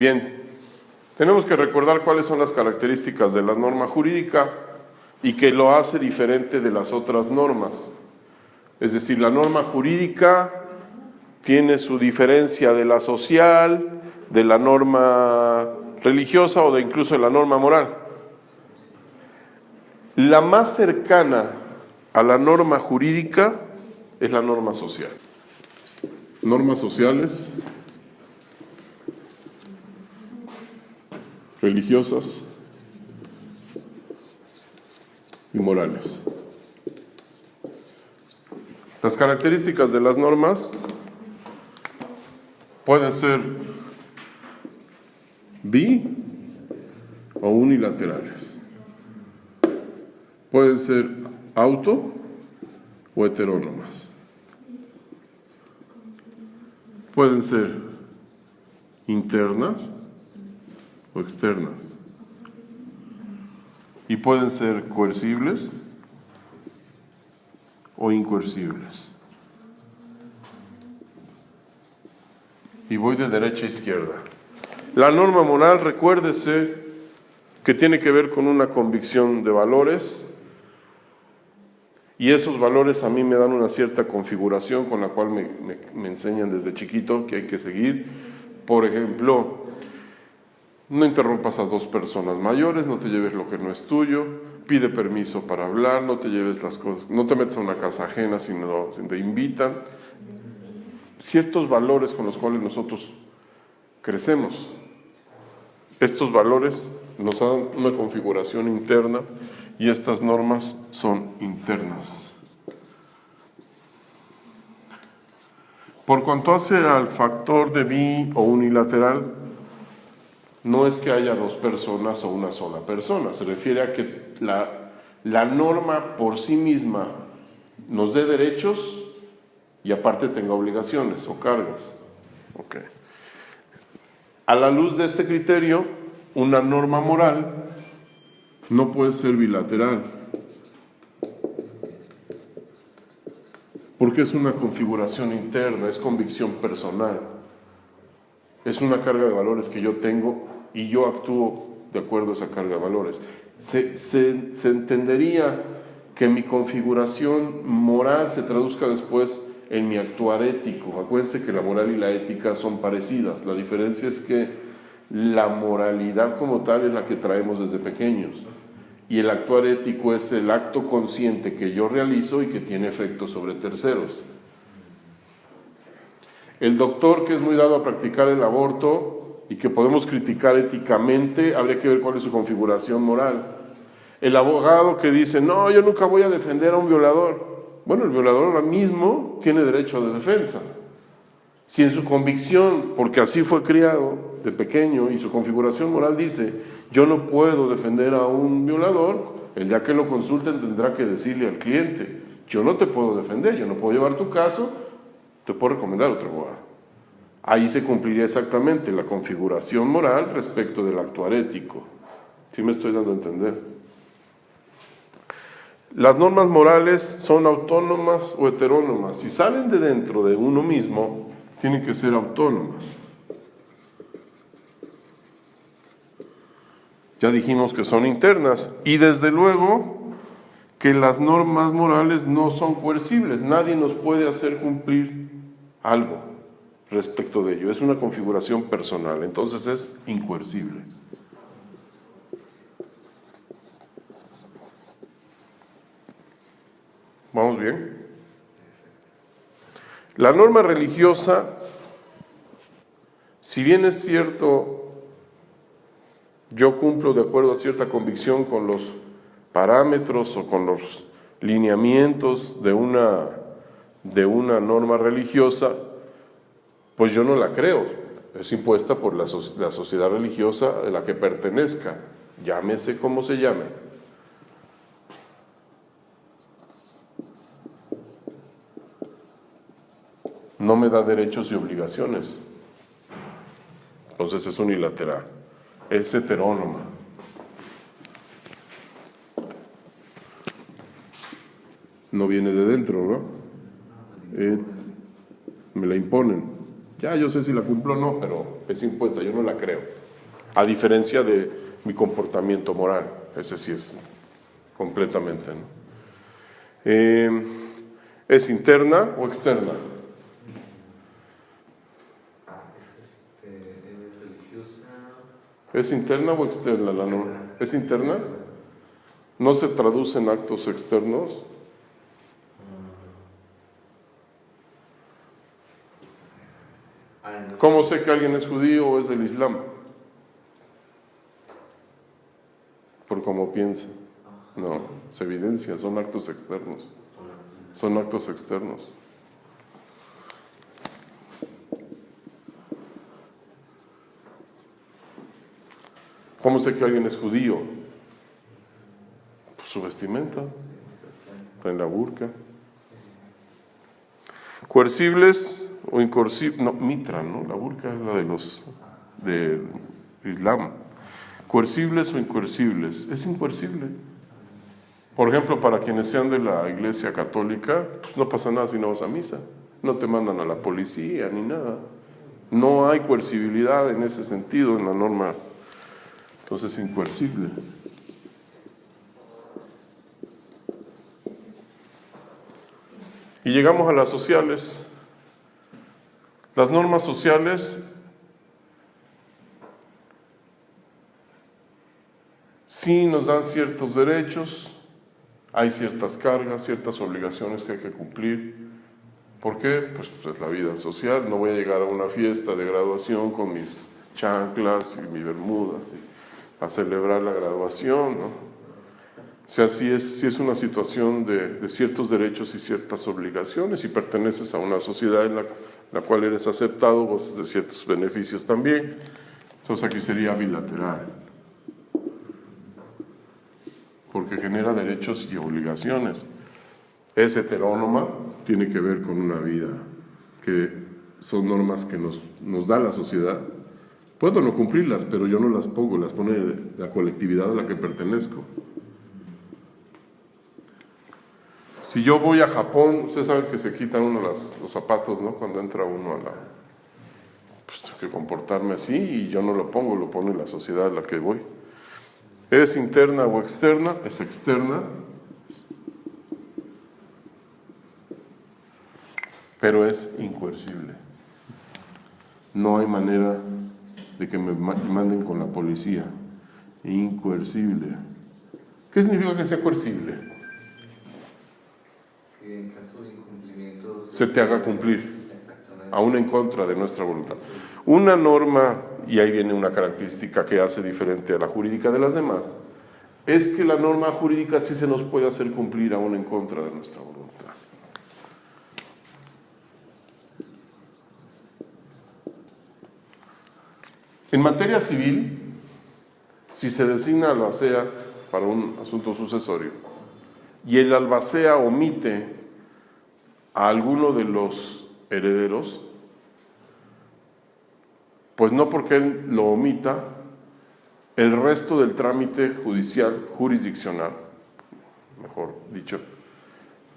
Bien, tenemos que recordar cuáles son las características de la norma jurídica y que lo hace diferente de las otras normas. Es decir, la norma jurídica tiene su diferencia de la social, de la norma religiosa o de incluso de la norma moral. La más cercana a la norma jurídica es la norma social. Normas sociales, religiosas y morales. Las características de las normas pueden ser bi o unilaterales. Pueden ser auto o heterónomas. Pueden ser internas o externas. Y pueden ser coercibles o incoercibles. Y voy de derecha a izquierda. La norma moral, recuérdese que tiene que ver con una convicción de valores, y esos valores a mí me dan una cierta configuración con la cual me enseñan desde chiquito que hay que seguir. Por ejemplo, no interrumpas a dos personas mayores, no te lleves lo que no es tuyo, pide permiso para hablar, no te lleves las cosas, no te metas a una casa ajena si te invitan. Ciertos valores con los cuales nosotros crecemos. Estos valores nos dan una configuración interna y estas normas son internas. Por cuanto hace al factor de bi o unilateral, no es que haya dos personas o una sola persona, se refiere a que la norma por sí misma nos dé derechos y aparte tenga obligaciones o cargas. Okay. A la luz de este criterio, una norma moral no puede ser bilateral, porque es una configuración interna, es convicción personal, es una carga de valores que yo tengo y yo actúo de acuerdo a esa carga de valores. Se entendería que mi configuración moral se traduzca después en mi actuar ético. Acuérdense que la moral y la ética son parecidas, la diferencia es que la moralidad como tal es la que traemos desde pequeños y el actuar ético es el acto consciente que yo realizo y que tiene efecto sobre terceros. El doctor que es muy dado a practicar el aborto y que podemos criticar éticamente, habría que ver cuál es su configuración moral. El abogado que dice, no, yo nunca voy a defender a un violador. Bueno, el violador ahora mismo tiene derecho de defensa. Si en su convicción, porque así fue criado de pequeño y su configuración moral dice, yo no puedo defender a un violador, el día que lo consulten tendrá que decirle al cliente, yo no te puedo defender, yo no puedo llevar tu caso, te puedo recomendar otro abogado. Ahí se cumpliría exactamente la configuración moral respecto del actuar ético. ¿Sí me estoy dando a entender? Las normas morales son autónomas o heterónomas. Si salen de dentro de uno mismo, tienen que ser autónomas. Ya dijimos que son internas y desde luego que las normas morales no son coercibles. Nadie nos puede hacer cumplir algo respecto de ello. Es una configuración personal, entonces es incoercible. ¿Vamos bien? La norma religiosa, si bien es cierto, yo cumplo de acuerdo a cierta convicción con los parámetros o con los lineamientos de una norma religiosa, pues yo no la creo, es impuesta por la sociedad religiosa a la que pertenezca, llámese como se llame. No me da derechos y obligaciones, entonces es unilateral, es heterónoma. No viene de dentro, ¿no? Me la imponen. Ya yo sé si la cumplo o no, pero es impuesta, yo no la creo. A diferencia de mi comportamiento moral, ese sí es completamente, ¿no? ¿Es interna o externa? Es religiosa. ¿Es interna o externa la norma? ¿Es interna? ¿No se traduce en actos externos? ¿Cómo sé que alguien es judío o es del Islam? Por cómo piensa. No, se evidencia, son actos externos. Son actos externos. ¿Cómo sé que alguien es judío? Pues su vestimenta, en la burka. Coercibles o incoercibles, no, mitra, ¿no? La burka es la de los del Islam. Coercibles o incoercibles, es incoercible. Por ejemplo, para quienes sean de la Iglesia Católica, pues no pasa nada si no vas a misa, no te mandan a la policía ni nada. No hay coercibilidad en ese sentido en la norma, entonces incoercible. Y llegamos a las sociales. Las normas sociales sí nos dan ciertos derechos, hay ciertas cargas, ciertas obligaciones que hay que cumplir. ¿Por qué? Pues es la vida social. No voy a llegar a una fiesta de graduación con mis chanclas y mis bermudas a celebrar la graduación, ¿no? O sea, sí es una situación de ciertos derechos y ciertas obligaciones, y perteneces a una sociedad en la cual eres aceptado, gozas de ciertos beneficios también. Entonces aquí sería bilateral, porque genera derechos y obligaciones. Es heterónoma, tiene que ver con una vida, que son normas que nos da la sociedad. Puedo no cumplirlas, pero yo no las pongo, las pone la colectividad a la que pertenezco. Si yo voy a Japón, ustedes saben que se quitan uno los zapatos, ¿no? Cuando entra uno a la... Pues tengo que comportarme así, y yo no lo pongo, lo pone la sociedad a la que voy. ¿Es interna o externa? Es externa. Pero es incoercible. No hay manera de que me manden con la policía. Incoercible. ¿Qué significa que sea coercible? Que en caso de incumplimiento Se te haga cumplir, exactamente, aún en contra de nuestra voluntad. Una norma, y ahí viene una característica que hace diferente a la jurídica de las demás, es que la norma jurídica sí se nos puede hacer cumplir aún en contra de nuestra voluntad. En materia civil, si se designa albacea para un asunto sucesorio y el albacea omite a alguno de los herederos, pues no porque él lo omita, el resto del trámite judicial, jurisdiccional, mejor dicho,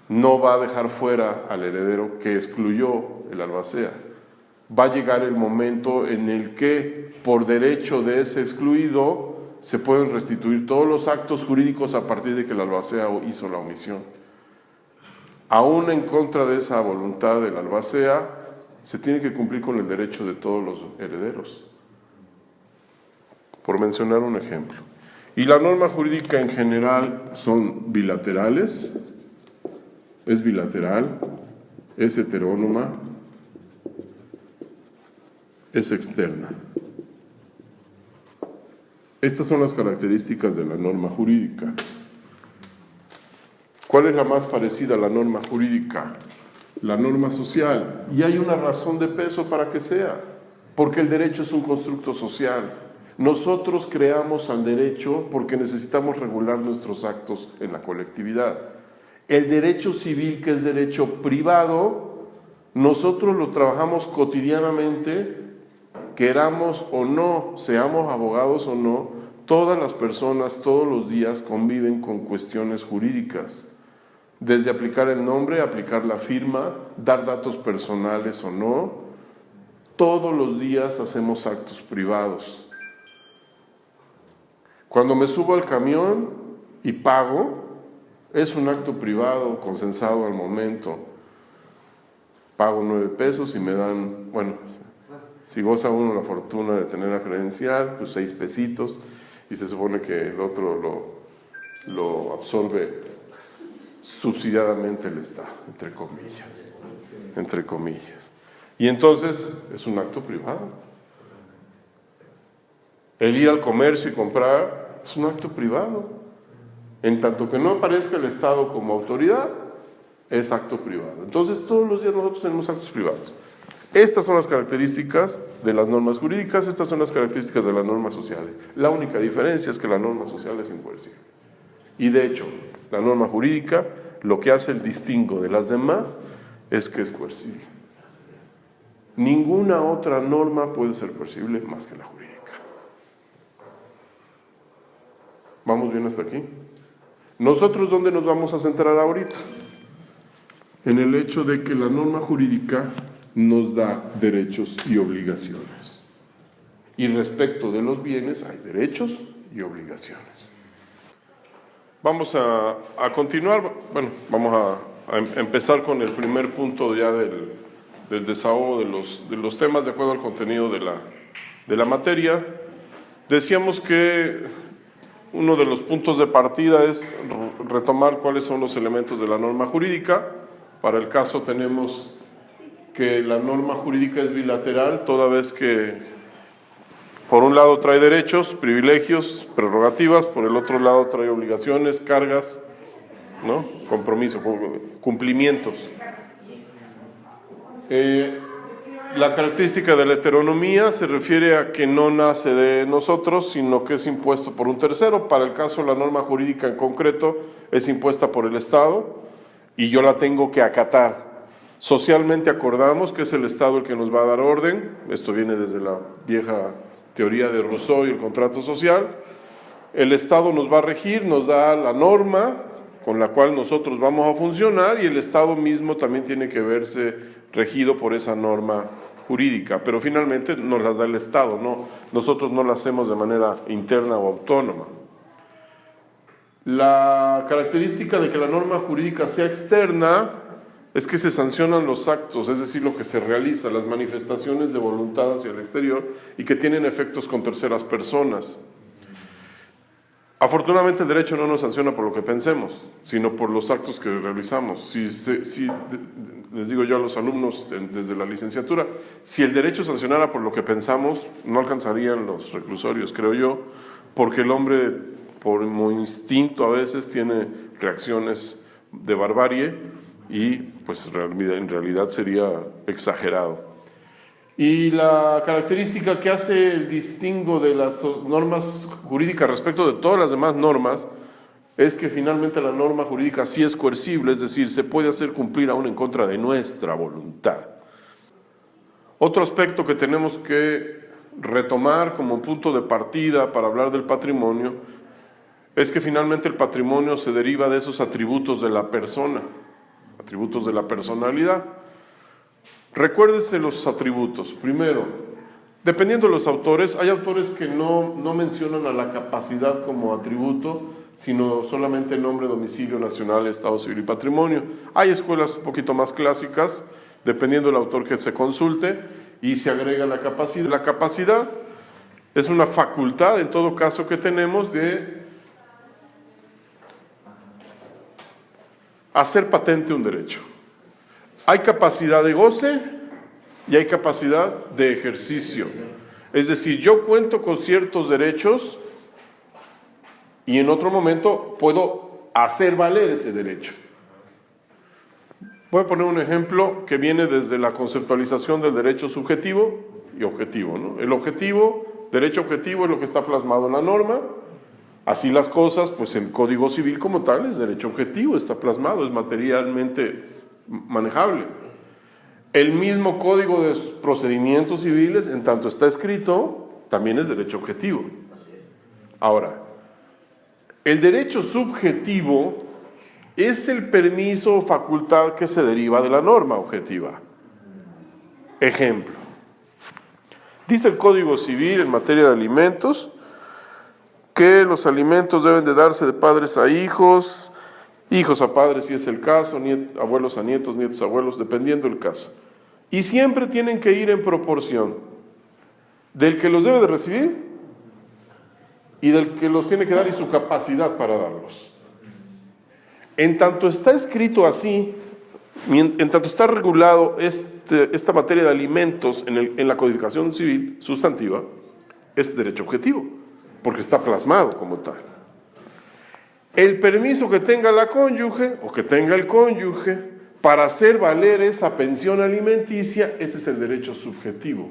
no va a dejar fuera al heredero que excluyó el albacea. Va a llegar el momento en el que, por derecho de ese excluido, se pueden restituir todos los actos jurídicos a partir de que el albacea hizo la omisión. Aún en contra de esa voluntad del albacea, se tiene que cumplir con el derecho de todos los herederos, por mencionar un ejemplo. Y la norma jurídica en general son bilaterales, es bilateral, es heterónoma, es externa. Estas son las características de la norma jurídica. ¿Cuál es la más parecida a la norma jurídica? La norma social. Y hay una razón de peso para que sea, porque el derecho es un constructo social. Nosotros creamos al derecho porque necesitamos regular nuestros actos en la colectividad. El derecho civil, que es derecho privado, nosotros lo trabajamos cotidianamente, queramos o no, seamos abogados o no, todas las personas todos los días conviven con cuestiones jurídicas, desde aplicar el nombre, aplicar la firma, dar datos personales o no. todos los días hacemos actos privados. Cuando me subo al camión y pago, es un acto privado, consensado al momento. Pago 9 pesos y me dan, bueno, si goza uno la fortuna de tener la credencial, pues 6 pesitos, y se supone que el otro lo absorbe subsidiadamente el Estado, entre comillas. Y entonces es un acto privado. El ir al comercio y comprar es un acto privado. En tanto que no aparezca el Estado como autoridad, es acto privado. Entonces todos los días nosotros tenemos actos privados. Estas son las características de las normas jurídicas, estas son las características de las normas sociales. La única diferencia es que la norma social es incoercible. Y de hecho, la norma jurídica, lo que hace el distingo de las demás es que es coercible. Ninguna otra norma puede ser coercible más que la jurídica. ¿Vamos bien hasta aquí? ¿Nosotros dónde nos vamos a centrar ahorita? En el hecho de que la norma jurídica nos da derechos y obligaciones. Y respecto de los bienes hay derechos y obligaciones. Vamos a continuar, bueno, vamos a empezar con el primer punto ya del desahogo de los temas de acuerdo al contenido de la materia. Decíamos que uno de los puntos de partida es retomar cuáles son los elementos de la norma jurídica. Para el caso tenemos que la norma jurídica es bilateral, toda vez que por un lado trae derechos, privilegios, prerrogativas, por el otro lado trae obligaciones, cargas, ¿no? Compromiso, cumplimientos. La característica de la heteronomía se refiere a que no nace de nosotros, sino que es impuesto por un tercero. Para el caso, la norma jurídica en concreto es impuesta por el Estado y yo la tengo que acatar. Socialmente acordamos que es el Estado el que nos va a dar orden. Esto viene desde la vieja teoría de Rousseau y el contrato social. El Estado nos va a regir, nos da la norma con la cual nosotros vamos a funcionar y el Estado mismo también tiene que verse regido por esa norma jurídica, pero finalmente nos la da el Estado, ¿no? Nosotros no la hacemos de manera interna o autónoma. La característica de que la norma jurídica sea externa es que se sancionan los actos, es decir, lo que se realiza, las manifestaciones de voluntad hacia el exterior y que tienen efectos con terceras personas. Afortunadamente el derecho no nos sanciona por lo que pensemos, sino por los actos que realizamos. Si les digo yo a los alumnos desde la licenciatura, si el derecho sancionara por lo que pensamos, no alcanzarían los reclusorios, creo yo, porque el hombre, por instinto a veces, tiene reacciones de barbarie y pues en realidad sería exagerado. Y la característica que hace el distingo de las normas jurídicas respecto de todas las demás normas es que finalmente la norma jurídica sí es coercible, es decir, se puede hacer cumplir aún en contra de nuestra voluntad. Otro aspecto que tenemos que retomar como punto de partida para hablar del patrimonio es que finalmente el patrimonio se deriva de esos atributos de la persona, atributos de la personalidad. Recuérdese los atributos. Primero, dependiendo de los autores, hay autores que no mencionan a la capacidad como atributo, sino solamente nombre, domicilio, nacional, estado civil y patrimonio. Hay escuelas un poquito más clásicas, dependiendo del autor que se consulte, y se agrega la capacidad. La capacidad es una facultad, en todo caso, que tenemos de hacer patente un derecho. Hay capacidad de goce y hay capacidad de ejercicio. Es decir, yo cuento con ciertos derechos y en otro momento puedo hacer valer ese derecho. Voy a poner un ejemplo que viene desde la conceptualización del derecho subjetivo y objetivo, ¿no? El objetivo, derecho objetivo es lo que está plasmado en la norma. Así las cosas, pues el Código Civil como tal es derecho objetivo, está plasmado, es materialmente manejable. El mismo Código de Procedimientos Civiles, en tanto está escrito, también es derecho objetivo. Ahora, el derecho subjetivo es el permiso o facultad que se deriva de la norma objetiva. Ejemplo, Dice el Código Civil en materia de alimentos que los alimentos deben de darse de padres a hijos, hijos a padres si es el caso, abuelos a nietos, nietos a abuelos, dependiendo el caso. Y siempre tienen que ir en proporción del que los debe de recibir y del que los tiene que dar y su capacidad para darlos. En tanto está escrito así, en tanto está regulado esta materia de alimentos en la codificación civil sustantiva, es derecho objetivo, porque está plasmado como tal. El permiso que tenga la cónyuge o que tenga el cónyuge para hacer valer esa pensión alimenticia, ese es el derecho subjetivo.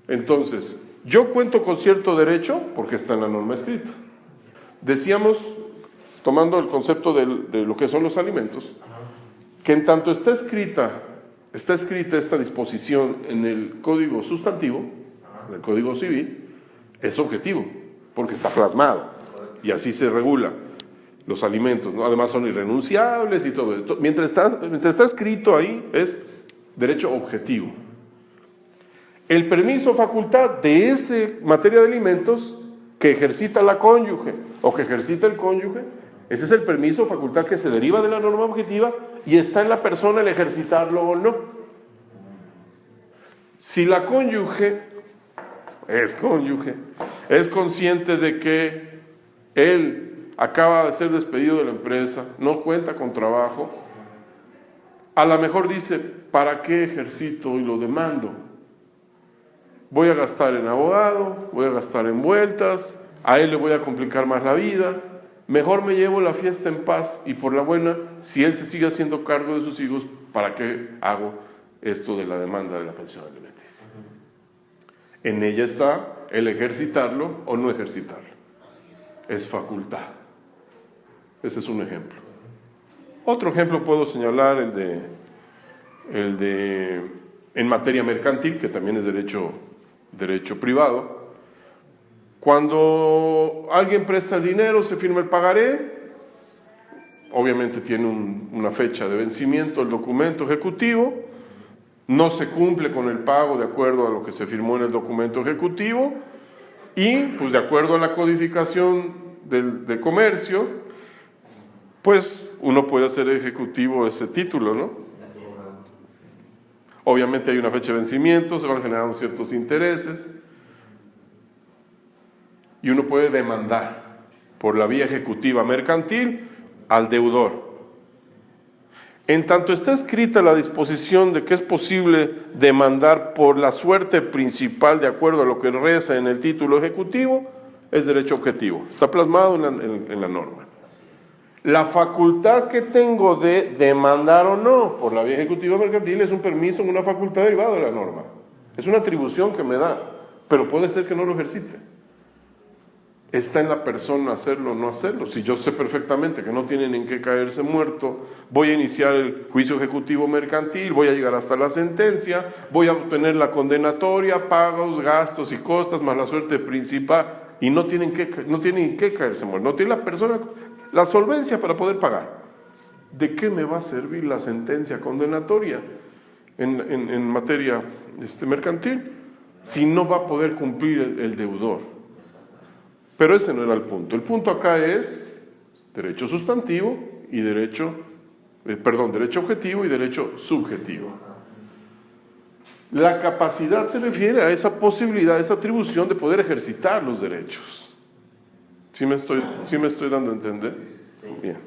Entonces, yo cuento con cierto derecho porque está en la norma escrita. Decíamos, tomando el concepto de lo que son los alimentos, que en tanto está escrita esta disposición en el Código Sustantivo, en el Código Civil, es objetivo, porque está plasmado, y así se regula los alimentos, ¿no? Además son irrenunciables y todo esto. Mientras está escrito ahí, es derecho objetivo. El permiso o facultad de ese materia de alimentos que ejercita la cónyuge o que ejercita el cónyuge, ese es el permiso o facultad que se deriva de la norma objetiva y está en la persona el ejercitarlo o no. Si la cónyuge es consciente de que él acaba de ser despedido de la empresa, no cuenta con trabajo, a lo mejor dice, ¿para qué ejercito y lo demando? Voy a gastar en abogado, voy a gastar en vueltas, a él le voy a complicar más la vida, mejor me llevo la fiesta en paz y por la buena, si él se sigue haciendo cargo de sus hijos, ¿para qué hago esto de la demanda de la pensión alimenticia? En ella está el ejercitarlo o no ejercitarlo. Es facultad. Ese es un ejemplo. Otro ejemplo puedo señalar el de en materia mercantil, que también es derecho privado. Cuando alguien presta el dinero, se firma el pagaré, obviamente tiene una fecha de vencimiento el documento ejecutivo, no se cumple con el pago de acuerdo a lo que se firmó en el documento ejecutivo y, pues de acuerdo a la codificación de comercio, pues uno puede hacer ejecutivo ese título, ¿no? Obviamente hay una fecha de vencimiento, se van generando ciertos intereses y uno puede demandar por la vía ejecutiva mercantil al deudor. En tanto está escrita la disposición de que es posible demandar por la suerte principal de acuerdo a lo que reza en el título ejecutivo, es derecho objetivo, está plasmado en la norma. La facultad que tengo de demandar o no por la vía ejecutiva mercantil es un permiso, una facultad derivada de la norma. Es una atribución que me da, pero puede ser que no lo ejercite. Está en la persona hacerlo o no hacerlo. Si yo sé perfectamente que no tienen en qué caerse muerto, voy a iniciar el juicio ejecutivo mercantil, voy a llegar hasta la sentencia, voy a obtener la condenatoria, pagos, gastos y costas, más la suerte principal, y no tienen que caerse muerto. No tiene la persona la solvencia para poder pagar. ¿De qué me va a servir la sentencia condenatoria en materia mercantil si no va a poder cumplir el deudor? Pero ese no era el punto. El punto acá es derecho sustantivo y derecho objetivo y derecho subjetivo. La capacidad se refiere a esa posibilidad, a esa atribución de poder ejercitar los derechos. ¿Sí me estoy dando a entender? Bien.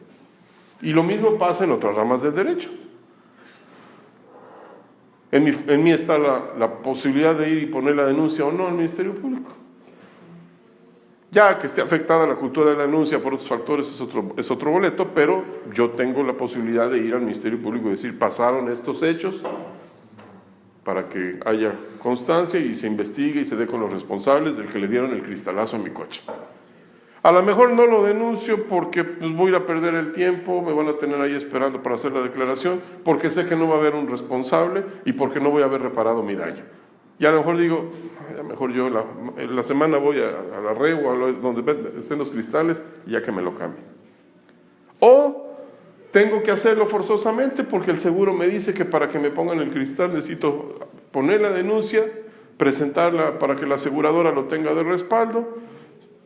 Y lo mismo pasa en otras ramas del derecho. En mí está la posibilidad de ir y poner la denuncia o no al Ministerio Público. Ya que esté afectada la cultura de la denuncia por otros factores es otro boleto, pero yo tengo la posibilidad de ir al Ministerio Público y decir, pasaron estos hechos para que haya constancia y se investigue y se dé con los responsables del que le dieron el cristalazo a mi coche. A lo mejor no lo denuncio porque pues, voy a ir a perder el tiempo, me van a tener ahí esperando para hacer la declaración, porque sé que no va a haber un responsable y porque no voy a haber reparado mi daño. Y a lo mejor digo, a lo mejor yo la semana voy a la REU o a donde estén los cristales y ya que me lo cambien. O tengo que hacerlo forzosamente porque el seguro me dice que para que me pongan el cristal necesito poner la denuncia, presentarla para que la aseguradora lo tenga de respaldo,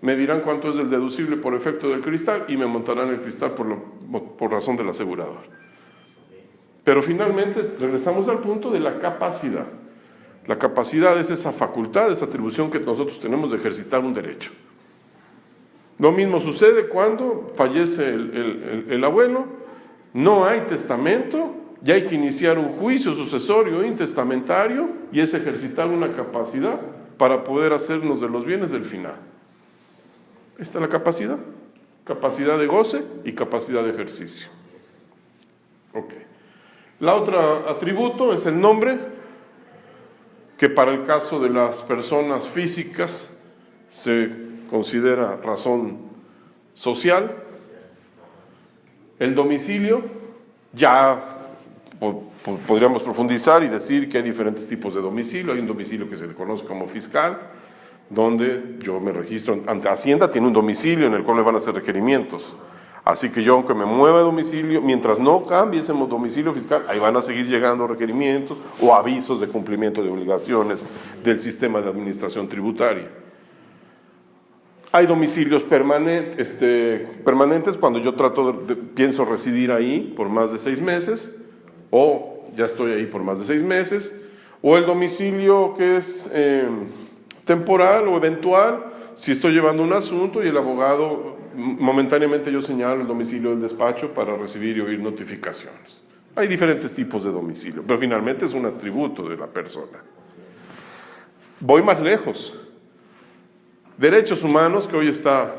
me dirán cuánto es el deducible por efecto del cristal y me montarán el cristal por razón del asegurador. Pero finalmente regresamos al punto de la capacidad. La capacidad es esa facultad, esa atribución que nosotros tenemos de ejercitar un derecho. Lo mismo sucede cuando fallece el abuelo, no hay testamento, ya hay que iniciar un juicio sucesorio intestamentario y es ejercitar una capacidad para poder hacernos de los bienes del final. Esta es la capacidad. Capacidad de goce y capacidad de ejercicio. Ok. La otra atributo es el nombre, que para el caso de las personas físicas se considera razón social. El domicilio, ya podríamos profundizar y decir que hay diferentes tipos de domicilio. Hay un domicilio que se le conoce como fiscal, donde yo me registro ante Hacienda, tiene un domicilio en el cual me van a hacer requerimientos. Así que yo, aunque me mueva de domicilio, mientras no cambie ese domicilio fiscal, ahí van a seguir llegando requerimientos o avisos de cumplimiento de obligaciones del sistema de administración tributaria. Hay domicilios permanentes cuando yo pienso residir ahí por más de 6 meses, o ya estoy ahí por más de 6 meses, o el domicilio que es temporal o eventual, si estoy llevando un asunto y el abogado, momentáneamente yo señalo el domicilio del despacho para recibir y oír notificaciones. Hay diferentes tipos de domicilio, pero finalmente es un atributo de la persona. Voy más lejos. Derechos humanos, que hoy está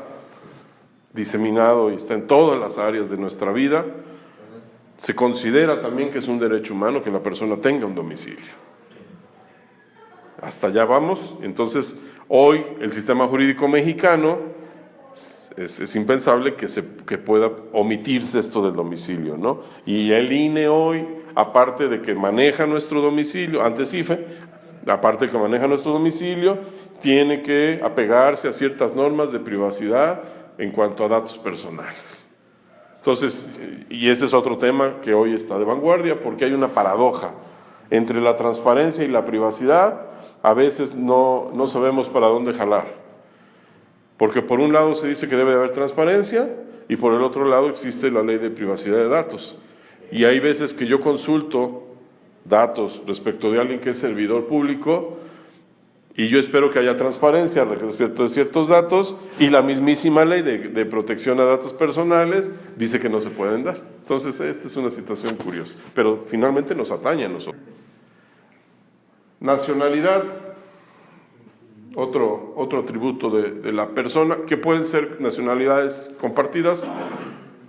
diseminado y está en todas las áreas de nuestra vida, se considera también que es un derecho humano que la persona tenga un domicilio. Hasta allá vamos. Entonces, hoy el sistema jurídico mexicano es impensable que pueda omitirse esto del domicilio, ¿no? Y el INE hoy, aparte de que maneja nuestro domicilio, antes IFE, aparte de que maneja nuestro domicilio, tiene que apegarse a ciertas normas de privacidad en cuanto a datos personales. Entonces, y ese es otro tema que hoy está de vanguardia, porque hay una paradoja entre la transparencia y la privacidad. A veces no sabemos para dónde jalar, porque por un lado se dice que debe haber transparencia y por el otro lado existe la ley de privacidad de datos. Y hay veces que yo consulto datos respecto de alguien que es servidor público y yo espero que haya transparencia respecto de ciertos datos y la mismísima ley de protección a datos personales dice que no se pueden dar. Entonces esta es una situación curiosa, pero finalmente nos atañe a nosotros. Nacionalidad, otro atributo de la persona, que pueden ser nacionalidades compartidas,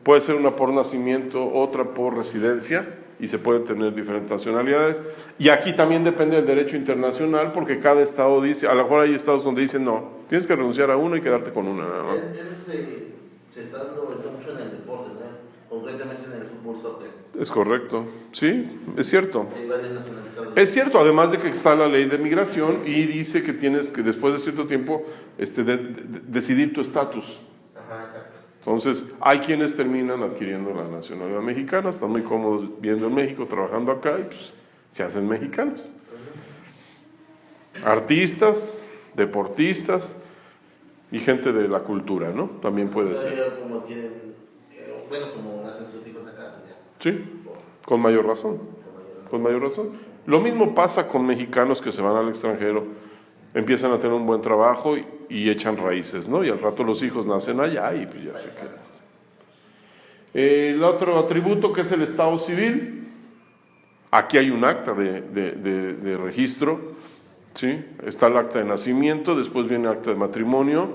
puede ser una por nacimiento, otra por residencia, y se pueden tener diferentes nacionalidades. Y aquí también depende del derecho internacional, porque cada estado dice, a lo mejor hay estados donde dicen no, tienes que renunciar a uno y quedarte con una nada más. Se está dando mucho en el deporte, ¿no? Concretamente en el fútbol soccer. Es correcto, sí, es cierto. Hay varios nacionalizados. Es cierto, además de que está la ley de migración y dice que tienes que después de cierto tiempo decidir tu estatus. Ajá, exacto. Entonces, hay quienes terminan adquiriendo la nacionalidad mexicana, están muy cómodos viviendo en México, trabajando acá y pues se hacen mexicanos. Artistas, deportistas y gente de la cultura, ¿no? También puede ser. Como tienen, como nacen sus hijos acá, ya. Sí, con mayor razón. Con mayor razón. Lo mismo pasa con mexicanos que se van al extranjero, empiezan a tener un buen trabajo y echan raíces, ¿no? Y al rato los hijos nacen allá y pues ya se quedan. El otro atributo que es el estado civil, aquí hay un acta de registro, ¿sí? Está el acta de nacimiento, después viene el acta de matrimonio,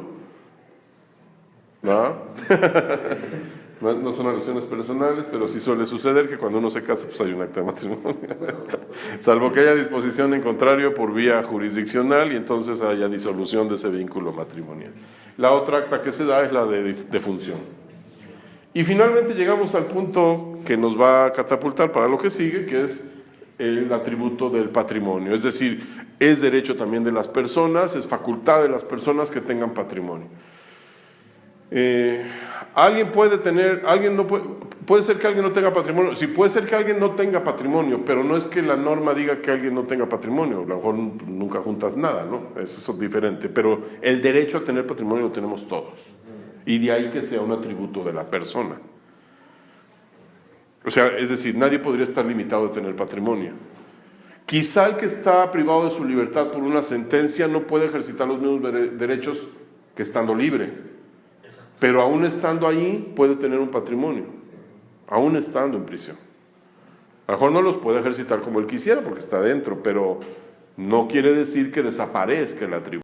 ¿verdad? No son alusiones personales, pero sí suele suceder que cuando uno se casa, pues hay un acta de matrimonio. Salvo que haya disposición en contrario por vía jurisdiccional y entonces haya disolución de ese vínculo matrimonial. La otra acta que se da es la de defunción. Y finalmente llegamos al punto que nos va a catapultar para lo que sigue, que es el atributo del patrimonio. Es decir, es derecho también de las personas, es facultad de las personas que tengan patrimonio. Alguien puede tener, alguien no puede ser que alguien no tenga patrimonio. Sí, puede ser que alguien no tenga patrimonio, pero no es que la norma diga que alguien no tenga patrimonio. A lo mejor nunca juntas nada, ¿no? Eso es diferente. Pero el derecho a tener patrimonio lo tenemos todos. Y de ahí que sea un atributo de la persona. O sea, es decir, nadie podría estar limitado de tener patrimonio. Quizá el que está privado de su libertad por una sentencia no puede ejercitar los mismos derechos que estando libre. Pero aún estando ahí puede tener un patrimonio, aún estando en prisión. A lo mejor no los puede ejercitar como él quisiera porque está dentro, pero no quiere decir que desaparezca el atributo.